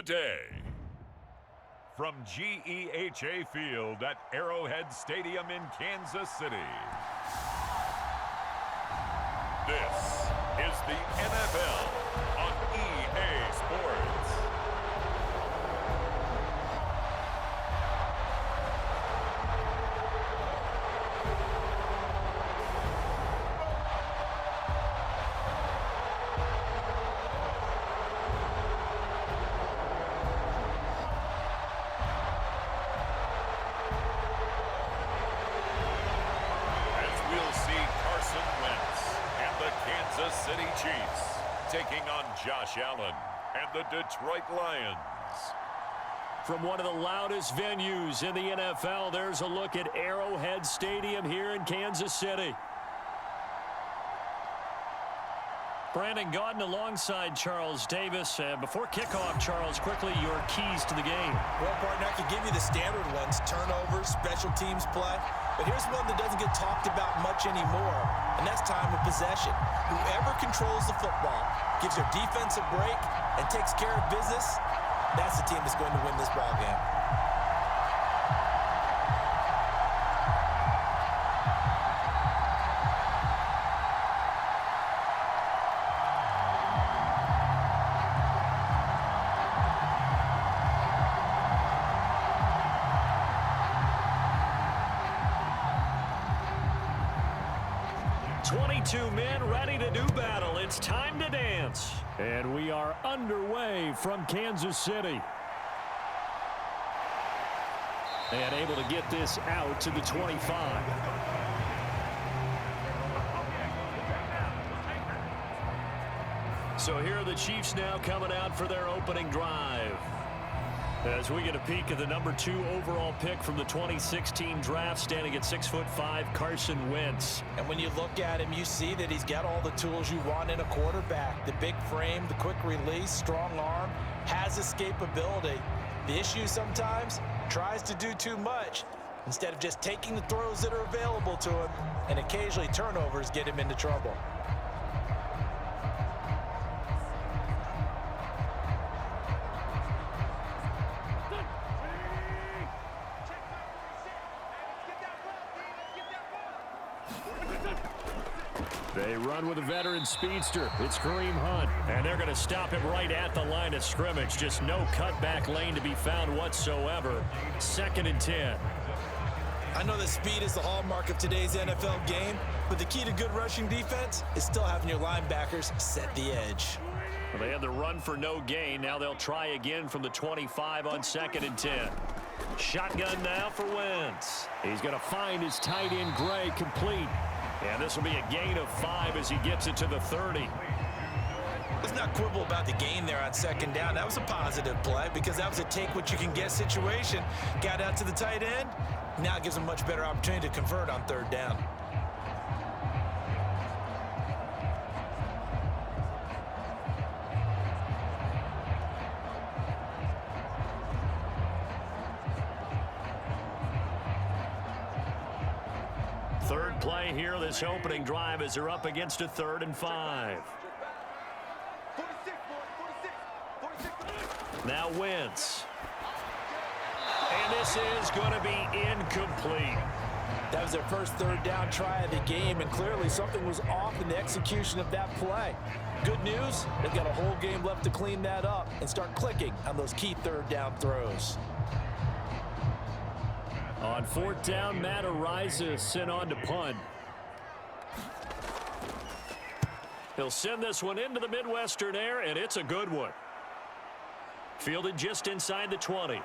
day. From GEHA Field at Arrowhead Stadium in Kansas City, this is the NFL on EA Sports. City Chiefs taking on Josh Allen and the Detroit Lions. From one of the loudest venues in the NFL, there's a look at Arrowhead Stadium here in Kansas City. Brandon Gaudin alongside Charles Davis. Before kickoff, Charles, quickly your keys to the game. Well, partner, I could give you the standard ones, turnovers, special teams play. But here's one that doesn't get talked about much anymore, and that's time of possession. Whoever controls the football, gives their defense a break, and takes care of business, that's the team that's going to win this ball game. 22 men ready to do battle. It's time to dance. And we are underway from Kansas City. And able to get this out to the 25. So here are the Chiefs now coming out for their opening drive. As we get a peek at the number 2 overall pick from the 2016 draft, standing at 6'5", Carson Wentz. And when you look at him, you see that he's got all the tools you want in a quarterback. The big frame, the quick release, strong arm, has escapability. The issue sometimes, tries to do too much instead of just taking the throws that are available to him, and occasionally turnovers get him into trouble. They run with a veteran speedster. It's Kareem Hunt. And they're going to stop him right at the line of scrimmage. Just no cutback lane to be found whatsoever. 2nd and 10. I know that speed is the hallmark of today's NFL game, but the key to good rushing defense is still having your linebackers set the edge. Well, they had the run for no gain. Now they'll try again from the 25 on 2nd and 10. Shotgun now for Wentz. He's going to find his tight end, Gray, complete. And this will be a gain of 5 as he gets it to the 30. Let's not quibble about the gain there on 2nd down. That was a positive play because that was a take-what-you-can-get situation. Got out to the tight end. Now it gives him a much better opportunity to convert on 3rd down. Third play here, this opening drive, as they're up against a 3rd and 5. Now Wentz. And this is going to be incomplete. That was their first 3rd down try of the game, and clearly something was off in the execution of that play. Good news, they've got a whole game left to clean that up and start clicking on those key 3rd down throws. On 4th down, Matt Araiza sent on to punt. He'll send this one into the Midwestern air, and it's a good one. Fielded just inside the 20.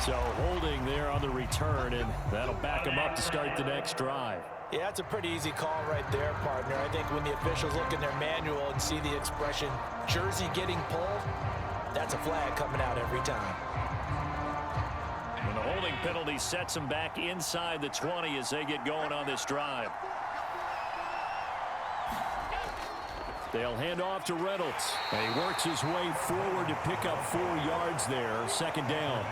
So holding there on the return, and that'll back him up to start the next drive. Yeah, that's a pretty easy call right there, partner. I think when the officials look in their manual and see the expression, jersey getting pulled, that's a flag coming out every time. And the holding penalty sets them back inside the 20 as they get going on this drive. They'll hand off to Reynolds. And he works his way forward to pick up 4 yards there, 2nd down.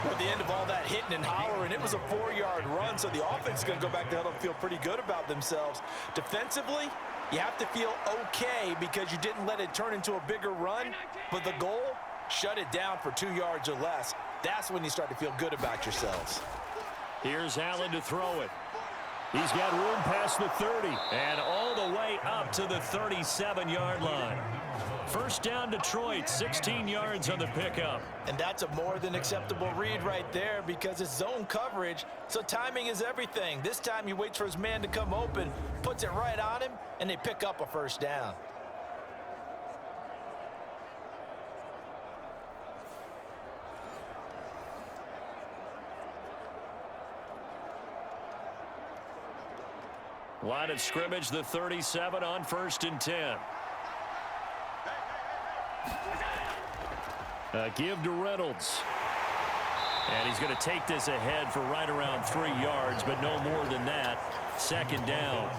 At the end of all that hitting and hollering, it was a 4-yard run, so the offense is going to go back to huddle and feel pretty good about themselves. Defensively, you have to feel okay because you didn't let it turn into a bigger run, but the goal, shut it down for 2 yards or less. That's when you start to feel good about yourselves. Here's Allen to throw it. He's got room past the 30 and all the way up to the 37-yard line. First down, Detroit, 16 yards on the pickup. And that's a more than acceptable read right there because it's zone coverage, so timing is everything. This time he waits for his man to come open, puts it right on him, and they pick up a first down. Line of scrimmage, the 37 on 1st and 10. Give to Reynolds. And he's going to take this ahead for right around 3 yards, but no more than that. Second down.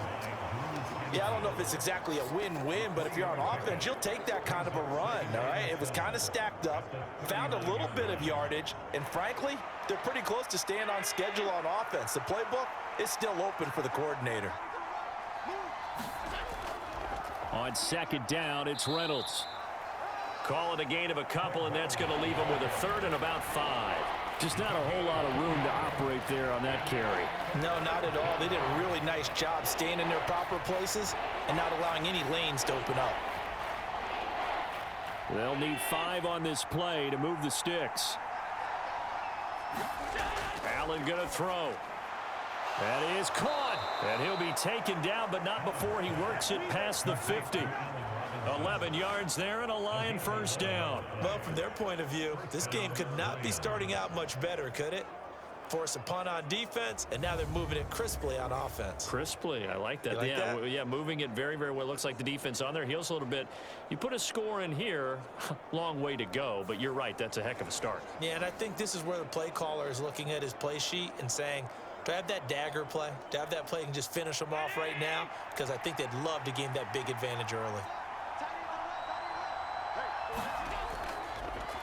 Yeah, I don't know if it's exactly a win-win, but if you're on offense, you'll take that kind of a run, all right? It was kind of stacked up, found a little bit of yardage, and frankly, they're pretty close to staying on schedule on offense. The playbook is still open for the coordinator. On second down, it's Reynolds. Call it a gain of a couple, and that's going to leave him with a 3rd and about 5. Just not a whole lot of room to operate there on that carry. No, not at all. They did a really nice job staying in their proper places and not allowing any lanes to open up. They'll need 5 on this play to move the sticks. Allen going to throw. That is caught. And he'll be taken down, but not before he works it past the 50. 11 yards there and a Lion first down. Well, from their point of view, this game could not be starting out much better, could it? Force a punt on defense, and now they're moving it crisply on offense. Crisply, I like that. Like that? Yeah, moving it very, very well. Looks like the defense on their heels a little bit. You put a score in here, long way to go, but you're right, that's a heck of a start. Yeah, and I think this is where the play caller is looking at his play sheet and saying, to have that dagger play, to have that play and just finish them off right now, because I think they'd love to gain that big advantage early.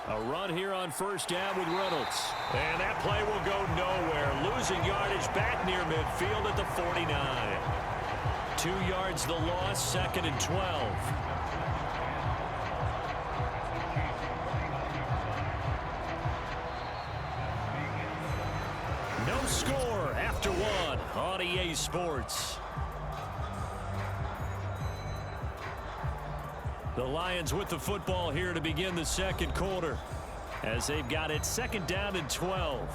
A run here on first down with Reynolds. And that play will go nowhere. Losing yardage back near midfield at the 49. 2 yards the loss, 2nd and 12. No score after 1 on EA Sports. The Lions with the football here to begin the second quarter as they've got it 2nd down and 12.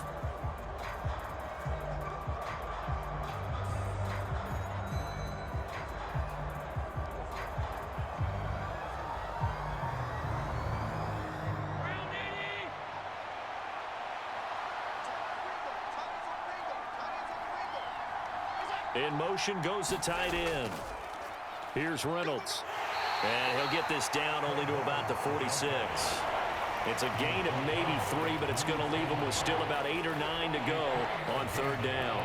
In motion goes the tight end. Here's Reynolds. And he'll get this down only to about the 46. It's a gain of maybe 3, but it's going to leave him with still about 8 or 9 to go on 3rd down.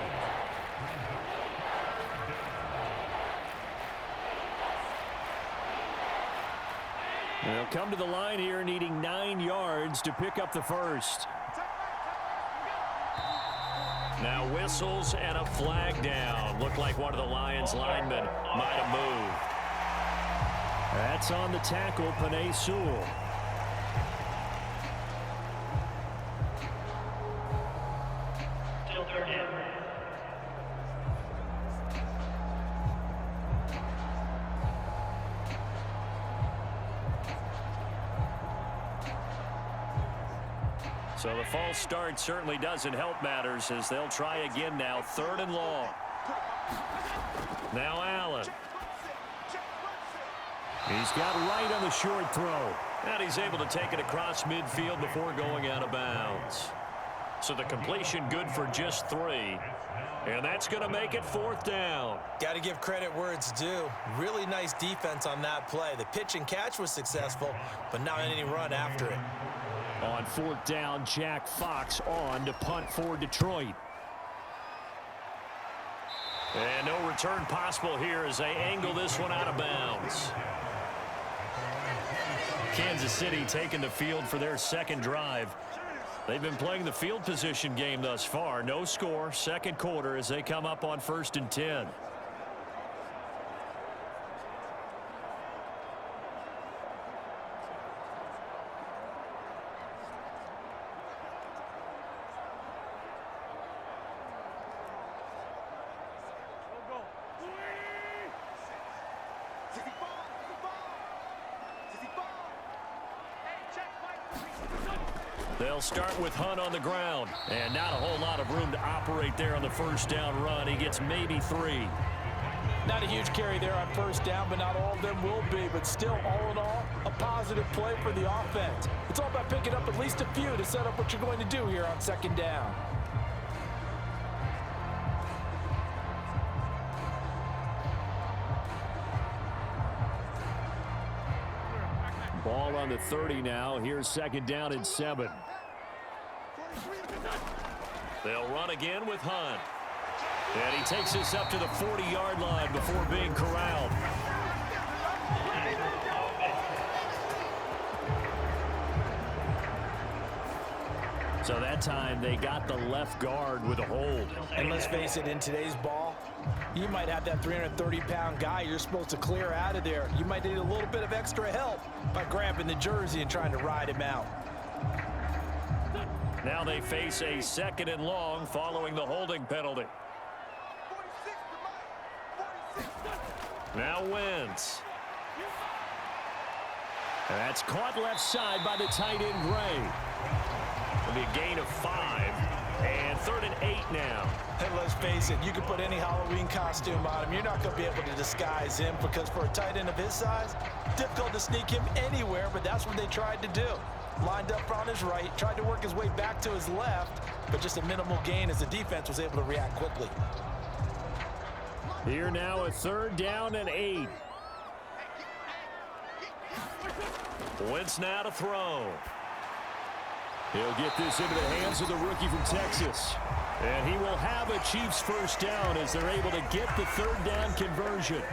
They'll come to the line here needing 9 yards to pick up the first. Now whistles and a flag down. Looked like one of the Lions linemen might have moved. That's on the tackle, Panay Sewell. Still 3rd down. So the false start certainly doesn't help matters as they'll try again now. 3rd and long. Now Allen. He's got right on the short throw. And he's able to take it across midfield before going out of bounds. So the completion good for just 3. And that's going to make it 4th down. Got to give credit where it's due. Really nice defense on that play. The pitch and catch was successful, but not any run after it. On 4th down, Jack Fox on to punt for Detroit. And no return possible here as they angle this one out of bounds. Kansas City taking the field for their second drive. They've been playing the field position game thus far. No score, second quarter as they come up on 1st and 10. They'll start with Hunt on the ground, and not a whole lot of room to operate there on the first down run. He gets maybe 3. Not a huge carry there on first down, but not all of them will be. But still, all in all, a positive play for the offense. It's all about picking up at least a few to set up what you're going to do here on second down. Ball on the 30 now. Here's second down and 7. They'll run again with Hunt. And he takes this up to the 40-yard line before being corralled. So that time they got the left guard with a hold. And let's face it, in today's ball, you might have that 330-pound guy you're supposed to clear out of there. You might need a little bit of extra help by grabbing the jersey and trying to ride him out. Now they face a 2nd and long following the holding penalty. Now Wentz. And that's caught left side by the tight end Gray. It'll be a gain of 5. And 3rd and 8 now. And let's face it, you can put any Halloween costume on him. You're not going to be able to disguise him because for a tight end of his size, difficult to sneak him anywhere, but that's what they tried to do. Lined up on his right, tried to work his way back to his left, but just a minimal gain as the defense was able to react quickly. Here now a 3rd down and 8. Wentz now to throw. He'll get this into the hands of the rookie from Texas. And he will have a Chiefs first down as they're able to get the 3rd down conversion.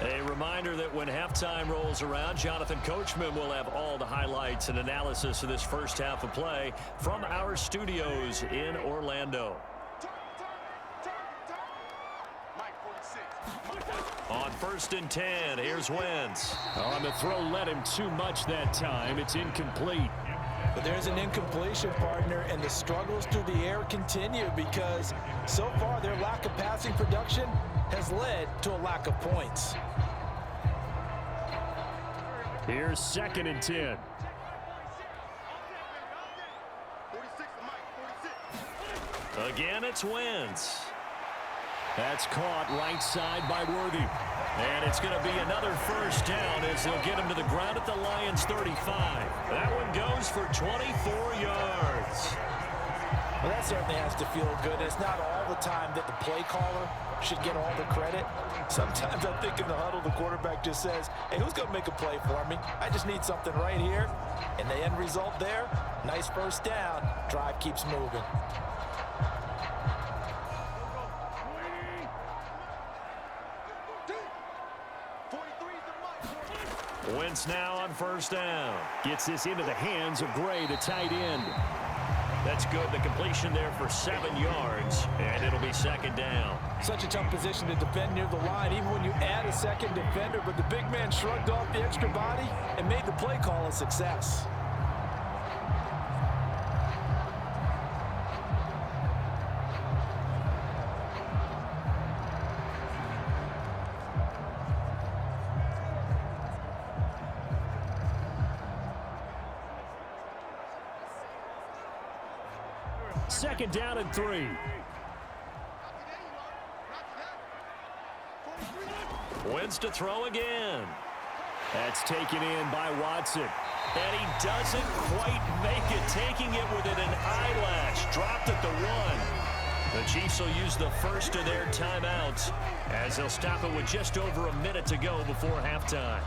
A reminder that when halftime rolls around, Jonathan Coachman will have all the highlights and analysis of this first half of play from our studios in Orlando. On 1st and 10, here's Wentz. On the throw, let him too much that time. It's incomplete. But there's an incompletion, partner, and the struggles through the air continue because so far their lack of passing production has led to a lack of points. Here's 2nd and 10. Again, it's Wentz. That's caught right side by Worthy. And it's going to be another first down as they'll get him to the ground at the Lions' 35. That one goes for 24 yards. Well, that certainly has to feel good. It's not all the time that the play caller should get all the credit. Sometimes I think in the huddle, the quarterback just says, hey, who's going to make a play for me? I just need something right here. And the end result there, nice first down. Drive keeps moving. Wentz now on first down. Gets this into the hands of Gray, the tight end. That's good. The completion there for 7 yards, and it'll be 2nd down. Such a tough position to defend near the line, even when you add a second defender, but the big man shrugged off the extra body and made the play call a success. Second down and 3. Wentz to throw again. That's taken in by Watson. And he doesn't quite make it, taking it within an eyelash. Dropped at the 1. The Chiefs will use the first of their timeouts as they'll stop it with just over a minute to go before halftime.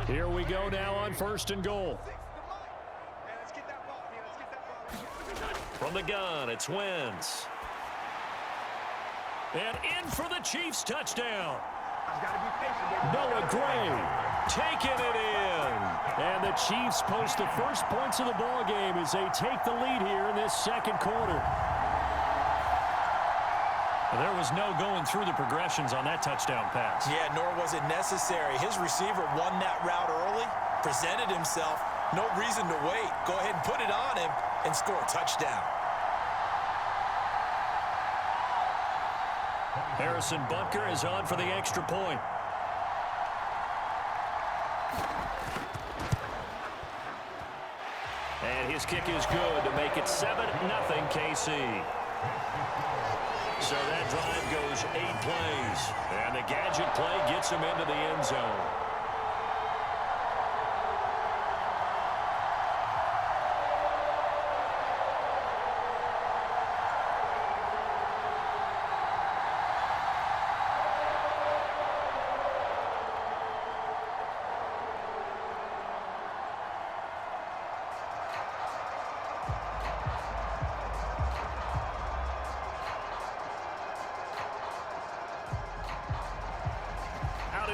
Here we go now on 1st and goal. From the gun, it's Wentz. And in for the Chiefs touchdown. Noah Gray taking it in. And the Chiefs post the first points of the ball game as they take the lead here in this second quarter. There was no going through the progressions on that touchdown pass. Yeah, nor was it necessary. His receiver won that route early, presented himself. No reason to wait. Go ahead and put it on him and score a touchdown. Harrison Butker is on for the extra point. And his kick is good to make it 7-0 KC. So that drive goes 8 plays. And the gadget play gets him into the end zone.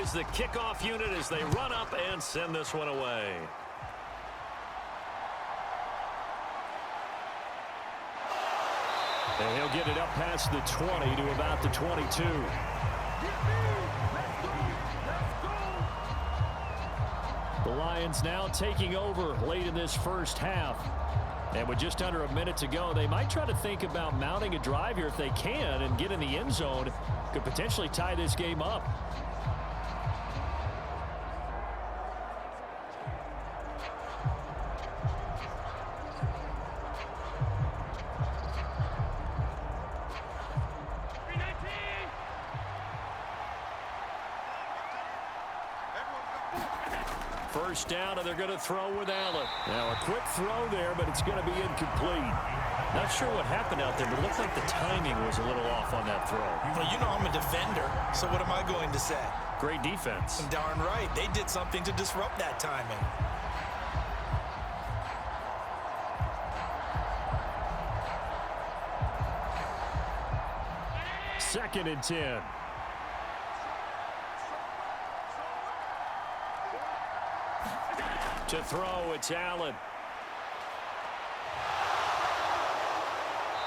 Is the kickoff unit as they run up and send this one away. And he'll get it up past the 20 to about the 22. The Lions now taking over late in this first half. And with just under a minute to go, they might try to think about mounting a drive here if they can and get in the end zone. Could potentially tie this game up. First down, and they're going to throw with Allen. Now, a quick throw there, but it's going to be incomplete. Not sure what happened out there, but it looked like the timing was a little off on that throw. Well, you know I'm a defender, so what am I going to say? Great defense. Darn right. They did something to disrupt that timing. Second and 10. To throw, it's Allen.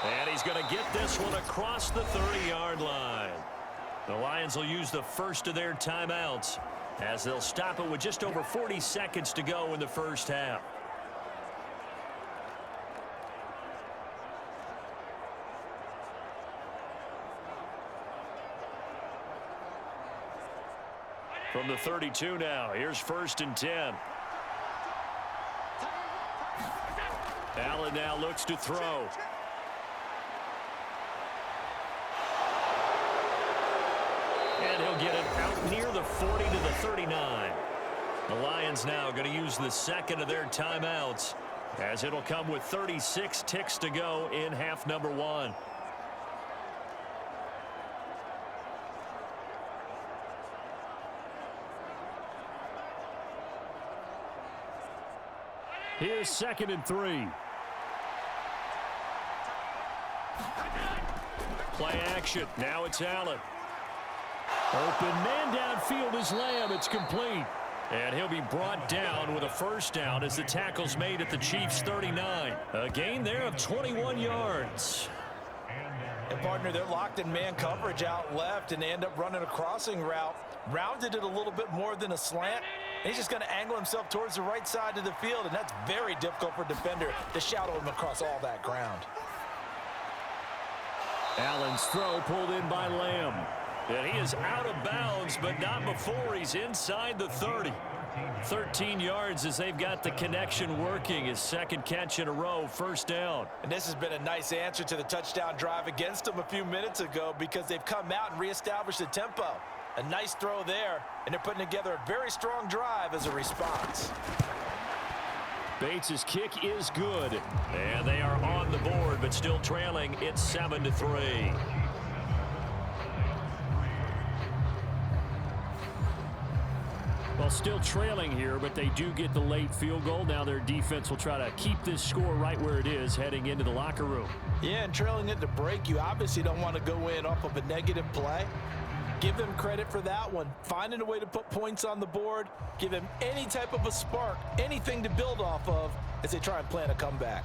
And he's going to get this one across the 30-yard line. The Lions will use the first of their timeouts as they'll stop it with just over 40 seconds to go in the first half. From the 32 now, here's first and 10. Allen now looks to throw. And he'll get it out near the 40 to the 39. The Lions now going to use the second of their timeouts as it'll come with 36 ticks to go in half number 1. Here's second and 3. Play action. Now it's Allen. Open man downfield is Lamb. It's complete. And he'll be brought down with a first down as the tackle's made at the Chiefs' 39. A gain there of 21 yards. And partner, they're locked in man coverage out left, and they end up running a crossing route. Rounded it a little bit more than a slant. And he's just going to angle himself towards the right side of the field, and that's very difficult for a defender to shadow him across all that ground. Allen's throw pulled in by Lamb. And he is out of bounds, but not before he's inside the 30. 13 yards as they've got the connection working. His second catch in a row, first down. And this has been a nice answer to the touchdown drive against them a few minutes ago because they've come out and reestablished the tempo. A nice throw there, and they're putting together a very strong drive as a response. Bates' kick is good, and they are on the board, but still trailing. It's 7-3. Well, still trailing here, but they do get the late field goal. Now their defense will try to keep this score right where it is heading into the locker room. Yeah, and trailing it to break, you obviously don't want to go in off of a negative play. Give them credit for that one. Finding a way to put points on the board, give them any type of a spark, anything to build off of as they try and plan a comeback.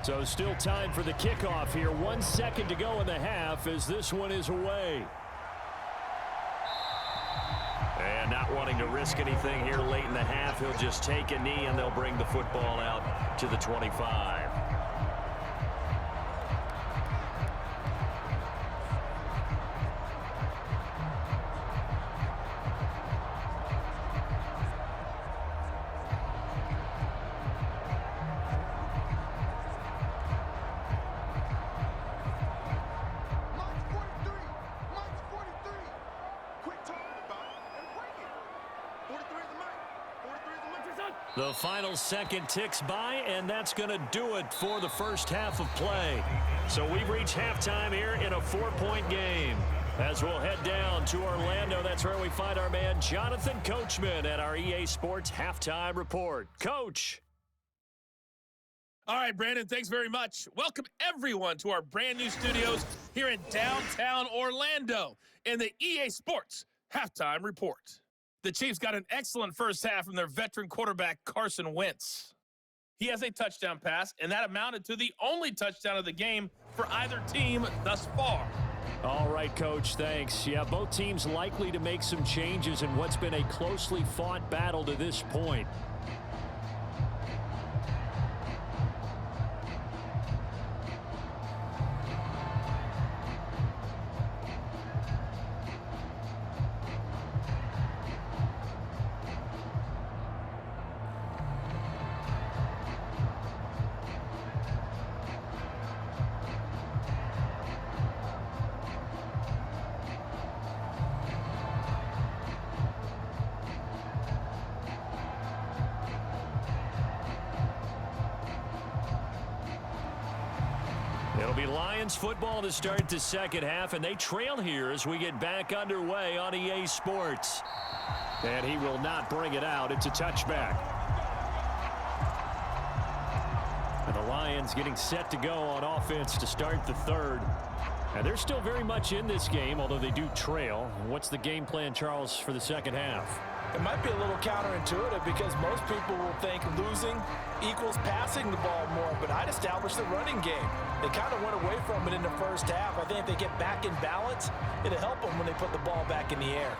So still time for the kickoff here. 1 second to go in the half as this one is away. And not wanting to risk anything here late in the half, he'll just take a knee and they'll bring the football out to the 25. The final second ticks by, and that's going to do it for the first half of play. So we've reached halftime here in a 4-point game. As we'll head down to Orlando, that's where we find our man Jonathan Coachman at our EA Sports Halftime Report. Coach. All right, Brandon, thanks very much. Welcome, everyone, to our brand new studios here in downtown Orlando in the EA Sports Halftime Report. The Chiefs got an excellent first half from their veteran quarterback, Carson Wentz. He has a touchdown pass, and that amounted to the only touchdown of the game for either team thus far. All right, Coach, thanks. Yeah, both teams likely to make some changes in what's been a closely fought battle to this point. It'll be Lions football to start the second half, and they trail here as we get back underway on EA Sports. And he will not bring it out. It's a touchback. And the Lions getting set to go on offense to start the third. And they're still very much in this game, although they do trail. What's the game plan, Charles, for the second half? It might be a little counterintuitive because most people will think losing equals passing the ball more, but I'd establish the running game. They kind of went away from it in the first half. I think if they get back in balance, it'll help them when they put the ball back in the air.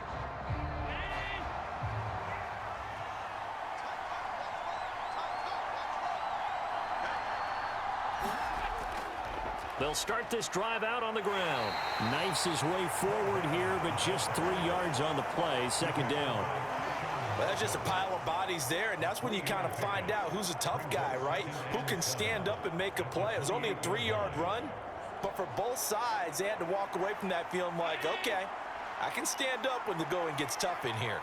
They'll start this drive out on the ground. Knifes his way forward here, but just 3 yards on the play. Second down. Well, that's just a pile of bodies there, and that's when you kind of find out who's a tough guy, right? Who can stand up and make a play. It was only a 3-yard run, but for both sides, they had to walk away from that feeling like, okay, I can stand up when the going gets tough in here.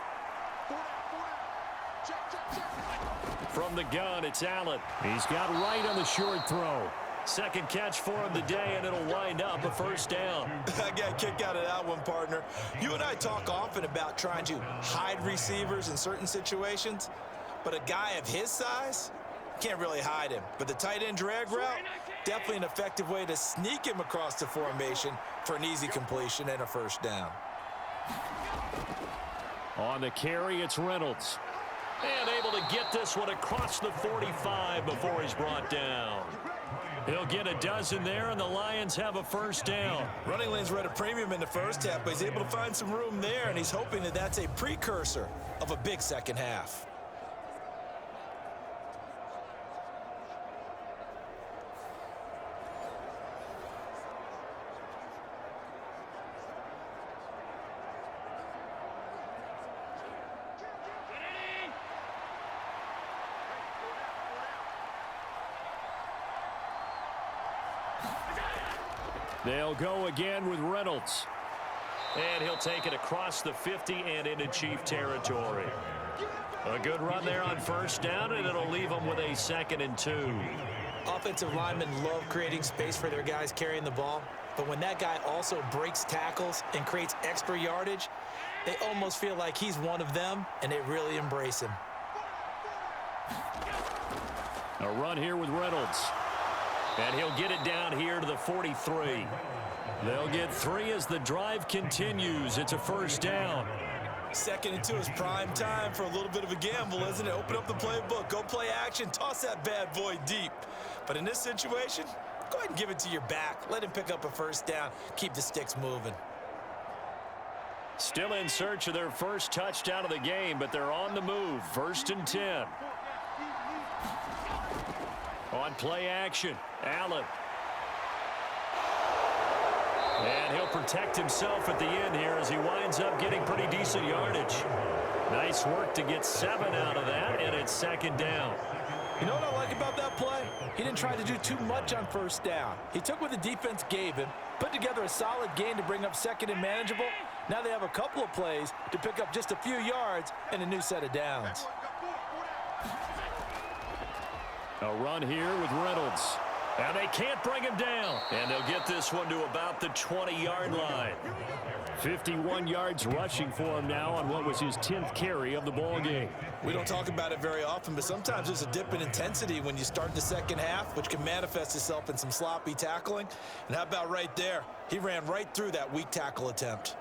From the gun, it's Allen. He's got right on the short throw. Second catch for him today, and it'll wind up a first down. I got a kick out of that one, partner. You and I talk often about trying to hide receivers in certain situations, but a guy of his size, can't really hide him. But the tight end drag route, definitely an effective way to sneak him across the formation for an easy completion and a first down. On the carry, it's Reynolds. And able to get this one across the 45 before he's brought down. He'll get a dozen there, and the Lions have a first down. Running lanes were at a premium in the first half, but he's able to find some room there, and he's hoping that that's a precursor of a big second half. They'll go again with Reynolds. And he'll take it across the 50 and into Chief territory. A good run there on first down, and it'll leave them with a 2nd and 2. Offensive linemen love creating space for their guys carrying the ball, but when that guy also breaks tackles and creates extra yardage, they almost feel like he's one of them, and they really embrace him. A run here with Reynolds. And he'll get it down here to the 43. They'll get 3 as the drive continues. It's a first down. 2nd and 2 is prime time for a little bit of a gamble, isn't it? Open up the playbook, go play action, toss that bad boy deep. But in this situation, go ahead and give it to your back. Let him pick up a first down. Keep the sticks moving. Still in search of their first touchdown of the game, but they're on the move. 1st and 10. On play action, Allen. And he'll protect himself at the end here as he winds up getting pretty decent yardage. Nice work to get 7 out of that, and it's 2nd down. You know what I like about that play? He didn't try to do too much on first down. He took what the defense gave him, put together a solid gain to bring up 2nd and manageable. Now they have a couple of plays to pick up just a few yards and a new set of downs. A run here with Reynolds. And they can't bring him down. And they'll get this one to about the 20-yard line. 51 yards rushing for him now on what was his 10th carry of the ball game. We don't talk about it very often, but sometimes there's a dip in intensity when you start the second half, which can manifest itself in some sloppy tackling. And how about right there? He ran right through that weak tackle attempt.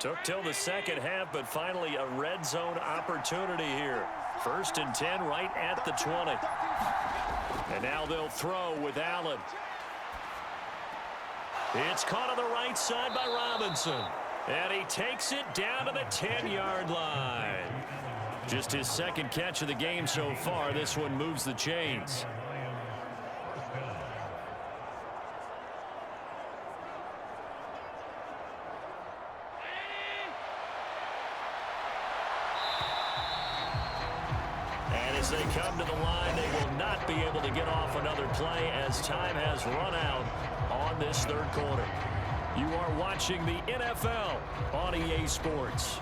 Took till the second half, but finally a red zone opportunity here. 1st and 10 right at the 20. And now they'll throw with Allen. It's caught on the right side by Robinson. And he takes it down to the 10-yard line. Just his 2nd catch of the game so far. This one moves the chains. As they come to the line, they will not be able to get off another play as time has run out on this 3rd quarter. You are watching the NFL on EA Sports.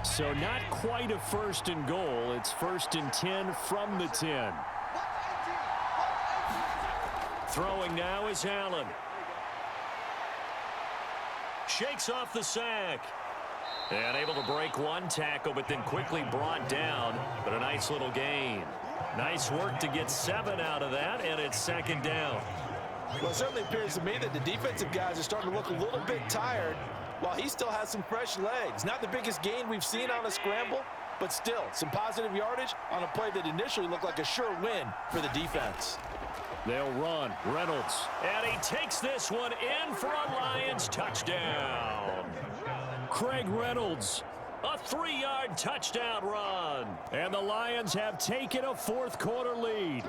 So not quite a 1st and goal. It's 1st and 10 from the 10. Throwing now is Allen. Shakes off the sack. And able to break one tackle, but then quickly brought down. But a nice little gain. Nice work to get 7 out of that, and it's 2nd down. Well, it certainly appears to me that the defensive guys are starting to look a little bit tired, while he still has some fresh legs. Not the biggest gain we've seen on a scramble, but still some positive yardage on a play that initially looked like a sure win for the defense. They'll run. Reynolds. And he takes this one in for a Lions touchdown. Craig Reynolds. A 3-yard touchdown run. And the Lions have taken a 4th quarter lead.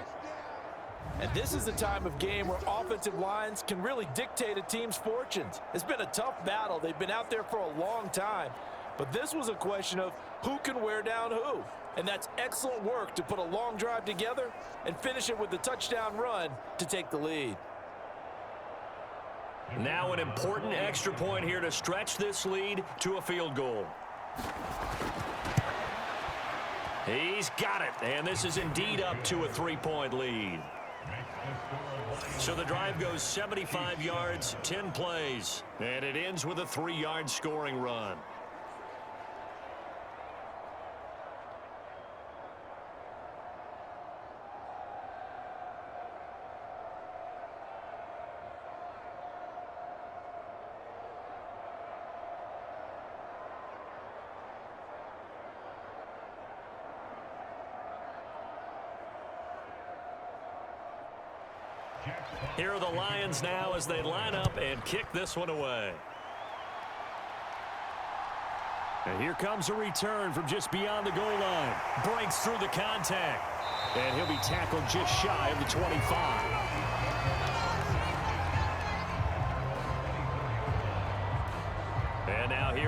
And this is the time of game where offensive lines can really dictate a team's fortunes. It's been a tough battle. They've been out there for a long time. But this was a question of who can wear down who. And that's excellent work to put a long drive together and finish it with the touchdown run to take the lead. Now an important extra point here to stretch this lead to a field goal. He's got it. And this is indeed up to a 3-point lead. So the drive goes 75 yards, 10 plays, and it ends with a 3-yard scoring run. Here are the Lions now as they line up and kick this one away. And here comes a return from just beyond the goal line. Breaks through the contact. And he'll be tackled just shy of the 25.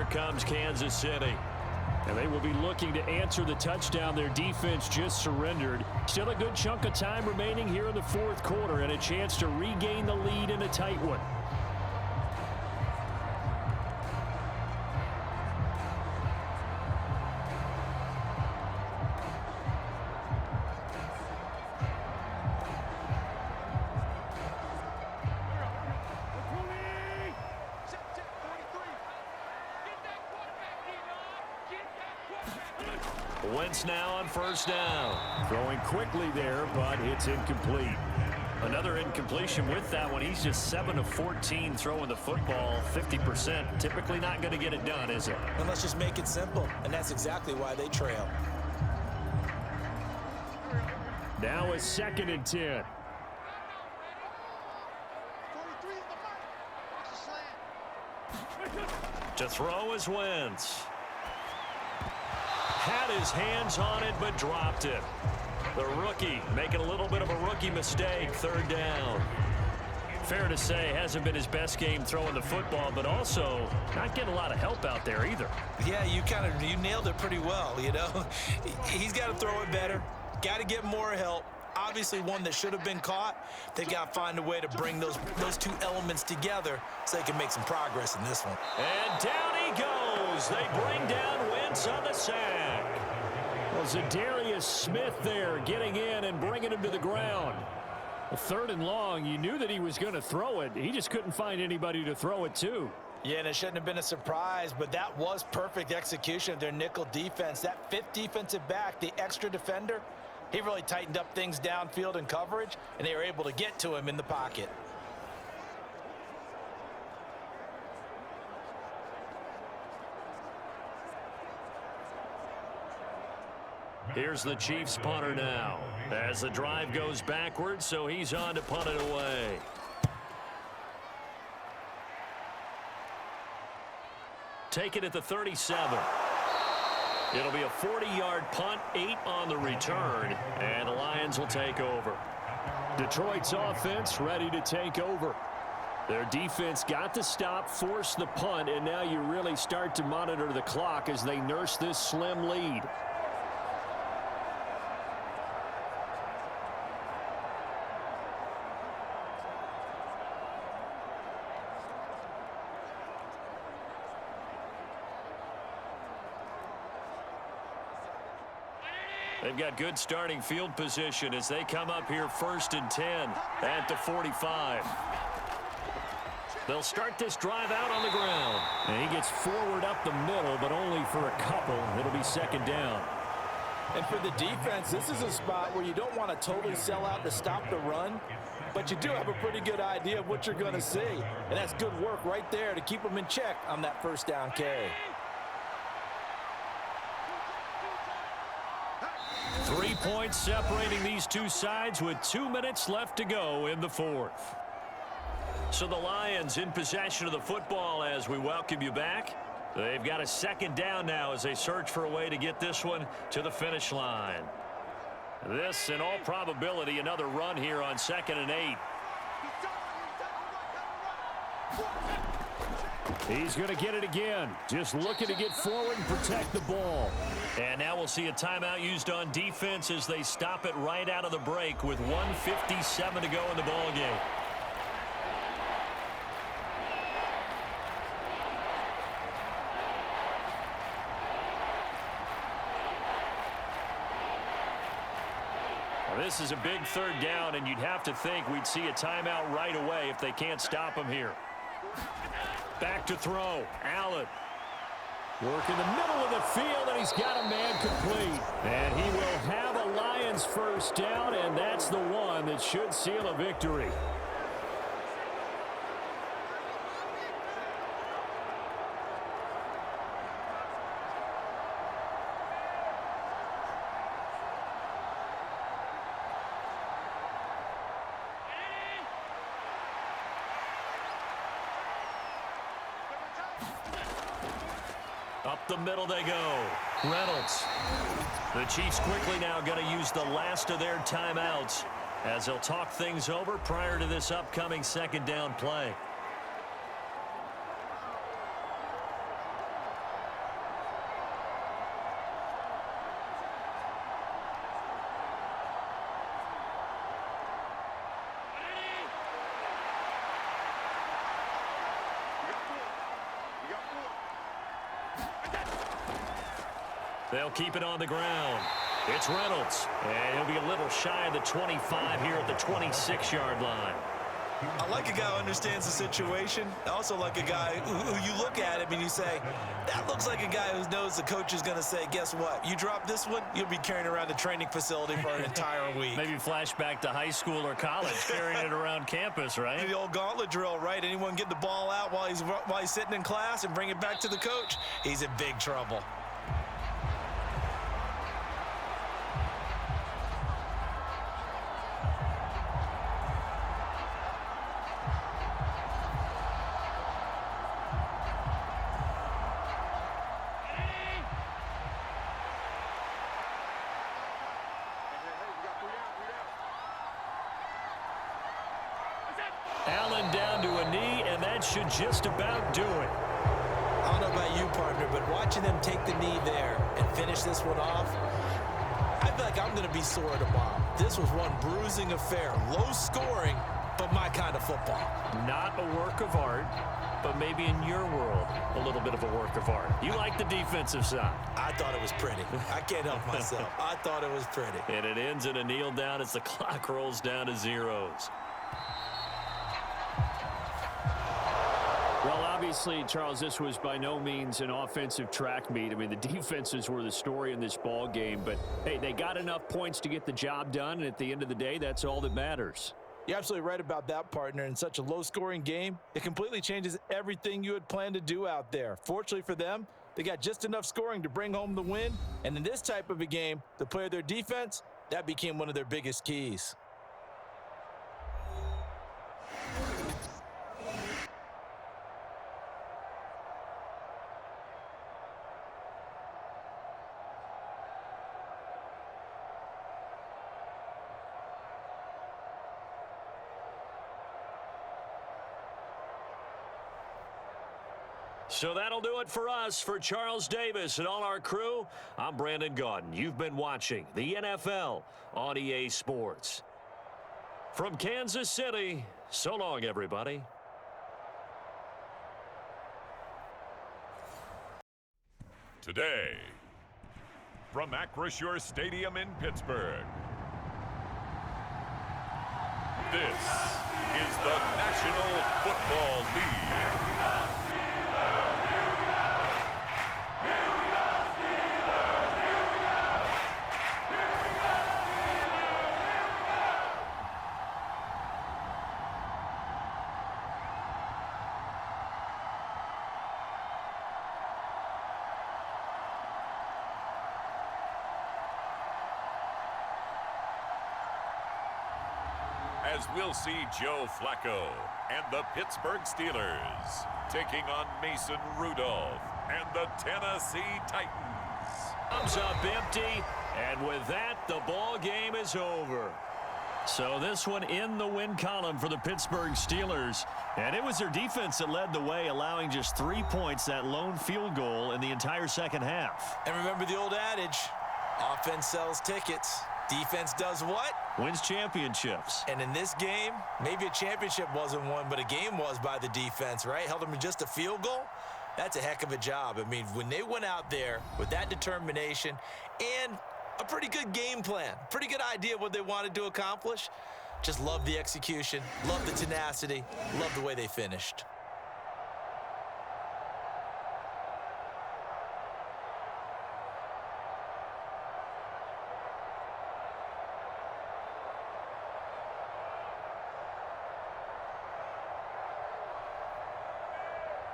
comes Kansas City. And they will be looking to answer the touchdown their defense just surrendered. Still a good chunk of time remaining here in the fourth quarter and a chance to regain the lead in a tight one. Wentz now on first down. Throwing quickly there, but it's incomplete. Another incompletion with that one. He's just 7 of 14 throwing the football, 50%. Typically not going to get it done, is it? And let's just make it simple, and that's exactly why they trail. Now a 2nd and 10. To throw is Wentz. Had his hands on it, but dropped it. The rookie making a little bit of a rookie mistake, 3rd down. Fair to say, hasn't been his best game throwing the football, but also not getting a lot of help out there either. Yeah, you nailed it pretty well, you know. He's got to throw it better, got to get more help. Obviously one that should have been caught. They got to find a way to bring those two elements together so they can make some progress in this one. And down he goes. They bring down Wentz on the sack. Well, Zadarius Smith there getting in and bringing him to the ground. A 3rd and long, you knew that he was going to throw it. He just couldn't find anybody to throw it to. Yeah, and it shouldn't have been a surprise, but that was perfect execution of their nickel defense. That 5th defensive back, the extra defender, he really tightened up things downfield in coverage, and they were able to get to him in the pocket. Here's the Chiefs punter now as the drive goes backwards, so he's on to punt it away. Take it at the 37. It'll be a 40-yard punt, 8 on the return, and the Lions will take over. Detroit's offense ready to take over. Their defense got the stop, forced the punt, and now you really start to monitor the clock as they nurse this slim lead. They've got good starting field position as they come up here 1st and 10 at the 45. They'll start this drive out on the ground. And he gets forward up the middle, but only for a couple. It'll be 2nd down. And for the defense, this is a spot where you don't want to totally sell out to stop the run, but you do have a pretty good idea of what you're going to see. And that's good work right there to keep them in check on that 1st down carry. 3 points separating these two sides with 2 minutes left to go in the 4th. So the Lions in possession of the football as we welcome you back. They've got a 2nd down now as they search for a way to get this one to the finish line. This, in all probability, another run here on 2nd and 8. He's going to get it again. Just looking to get forward and protect the ball. And now we'll see a timeout used on defense as they stop it right out of the break with 1:57 to go in the ball game. Well, this is a big 3rd down, and you'd have to think we'd see a timeout right away if they can't stop him here. Back to throw. Allen. Work in the middle of the field, and he's got a man complete. And he will have a Lions 1st down, and that's the one that should seal a victory. Up the middle they go. Reynolds. The Chiefs quickly now going to use the last of their timeouts as they'll talk things over prior to this upcoming 2nd down play. They'll keep it on the ground. It's Reynolds, and he'll be a little shy of the 25 here at the 26-yard line. I like a guy who understands the situation. I also like a guy who you look at him and you say, that looks like a guy who knows the coach is going to say, guess what? You drop this one, you'll be carrying around the training facility for an entire week. Maybe flashback to high school or college, carrying it around campus, right? The old gauntlet drill, right? Anyone get the ball out while he's sitting in class and bring it back to the coach, he's in big trouble. Allen down to a knee, and that should just about do it. I don't know about you, partner, but watching them take the knee there and finish this one off, I feel like I'm going to be sore tomorrow. This was one bruising affair. Low scoring, but my kind of football. Not a work of art, but maybe in your world, a little bit of a work of art. You like the defensive side. I thought it was pretty. I can't help myself. I thought it was pretty. And it ends in a kneel down as the clock rolls down to zeros. Well, obviously, Charles, this was by no means an offensive track meet. I mean, the defenses were the story in this ball game. But, hey, they got enough points to get the job done. And at the end of the day, that's all that matters. You're absolutely right about that, partner. In such a low-scoring game, it completely changes everything you had planned to do out there. Fortunately for them, they got just enough scoring to bring home the win. And in this type of a game, to play their defense, that became one of their biggest keys. So that'll do it for us. For Charles Davis and all our crew, I'm Brandon Gaudin. You've been watching the NFL on EA Sports. From Kansas City, so long, everybody. Today, from Acrisure Stadium in Pittsburgh, this is the National Football League. As we'll see Joe Flacco and the Pittsburgh Steelers taking on Mason Rudolph and the Tennessee Titans. Thumbs up empty, and with that, the ball game is over. So this one in the win column for the Pittsburgh Steelers, and it was their defense that led the way, allowing just 3 points, that lone field goal in the entire second half. And remember the old adage, offense sells tickets. Defense does what? Wins championships. And in this game, maybe a championship wasn't won, but a game was by the defense, right? Held them to just a field goal. That's a heck of a job. I mean, when they went out there with that determination and a pretty good game plan, pretty good idea what they wanted to accomplish, just love the execution, love the tenacity, love the way they finished.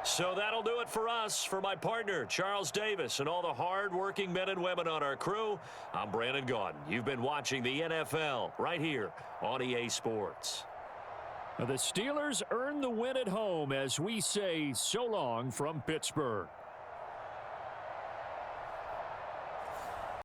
So that'll do it for us. For my partner, Charles Davis, and all the hard-working men and women on our crew, I'm Brandon Gaudin. You've been watching the NFL right here on EA Sports. The Steelers earn the win at home as we say so long from Pittsburgh.